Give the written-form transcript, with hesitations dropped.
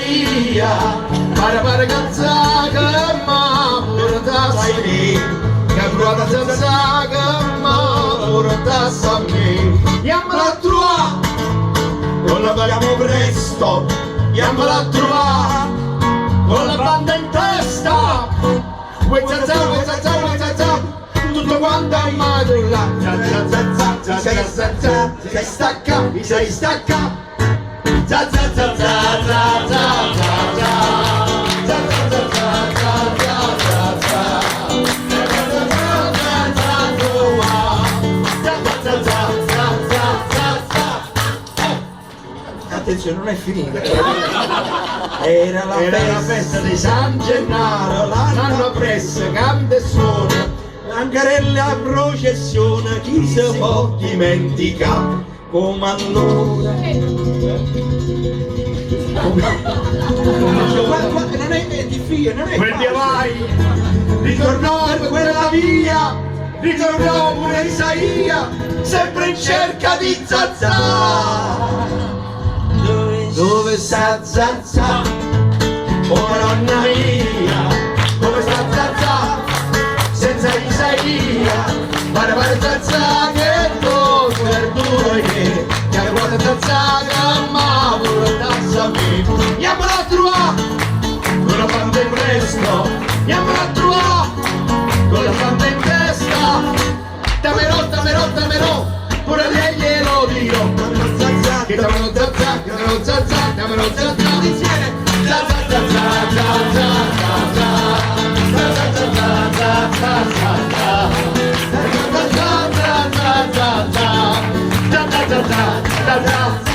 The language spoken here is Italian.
Isaia, para canzaga ma porta sai che ruota canzaga ma porta sai andiamola a trovare non la paghiamo presto andiamola a trovare con la banda in testa tutto quanto a madulla sei stacca mi sei stacca attenzione, non è finita. Era la festa di San Gennaro, l'anno appresso, canta e suona, l'ancarella a processione, chi si può dimenticare, come allora. Non è difficile, non è facile. Vai, ritornò quella via, ritornò pure Isaia, sempre in cerca di Zazà. Dove sta Zazà? Oh nonna mia, dove sta Zazà? Senza Isaia, pare Zazà che tu verduro che guarda Zazà che ma pure tazza me. Andiamola a trovare, con la banda in presto, andiamola a trovare, con la banda in testa, tamerò, pure lei glielo dirò. Che damelo Zazà, insieme Zazà